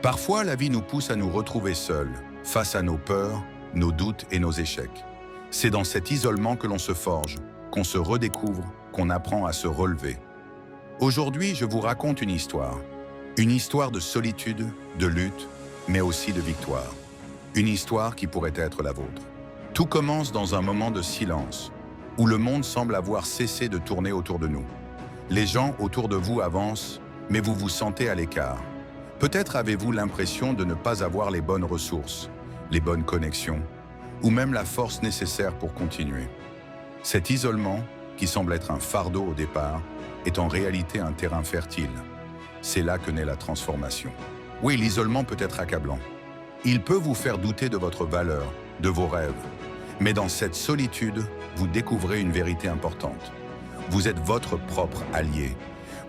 Parfois, la vie nous pousse à nous retrouver seuls, face à nos peurs, nos doutes et nos échecs. C'est dans cet isolement que l'on se forge, qu'on se redécouvre, qu'on apprend à se relever. Aujourd'hui, je vous raconte une histoire. Une histoire de solitude, de lutte, mais aussi de victoire. Une histoire qui pourrait être la vôtre. Tout commence dans un moment de silence, où le monde semble avoir cessé de tourner autour de nous. Les gens autour de vous avancent, mais vous vous sentez à l'écart. Peut-être avez-vous l'impression de ne pas avoir les bonnes ressources, les bonnes connexions, ou même la force nécessaire pour continuer. Cet isolement, qui semble être un fardeau au départ, est en réalité un terrain fertile. C'est là que naît la transformation. Oui, l'isolement peut être accablant. Il peut vous faire douter de votre valeur, de vos rêves. Mais dans cette solitude, vous découvrez une vérité importante. Vous êtes votre propre allié.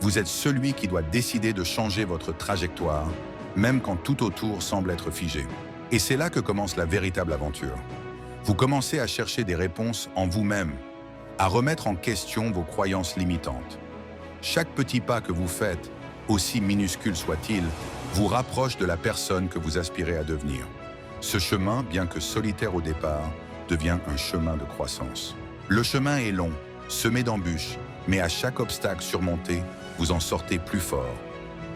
Vous êtes celui qui doit décider de changer votre trajectoire, même quand tout autour semble être figé. Et c'est là que commence la véritable aventure. Vous commencez à chercher des réponses en vous-même, à remettre en question vos croyances limitantes. Chaque petit pas que vous faites, aussi minuscule soit-il, vous rapproche de la personne que vous aspirez à devenir. Ce chemin, bien que solitaire au départ, devient un chemin de croissance. Le chemin est long, semé d'embûches, mais à chaque obstacle surmonté, vous en sortez plus fort.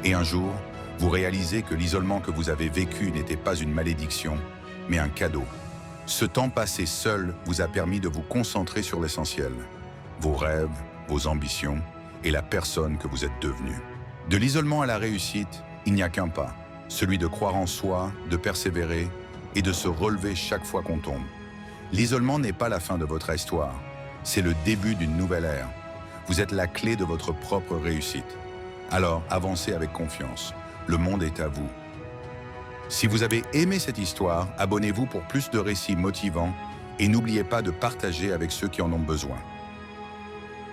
Et un jour, vous réalisez que l'isolement que vous avez vécu n'était pas une malédiction, mais un cadeau. Ce temps passé seul vous a permis de vous concentrer sur l'essentiel, vos rêves, vos ambitions et la personne que vous êtes devenue. De l'isolement à la réussite, il n'y a qu'un pas, celui de croire en soi, de persévérer et de se relever chaque fois qu'on tombe. L'isolement n'est pas la fin de votre histoire, c'est le début d'une nouvelle ère. Vous êtes la clé de votre propre réussite. Alors, avancez avec confiance. Le monde est à vous. Si vous avez aimé cette histoire, abonnez-vous pour plus de récits motivants et n'oubliez pas de partager avec ceux qui en ont besoin.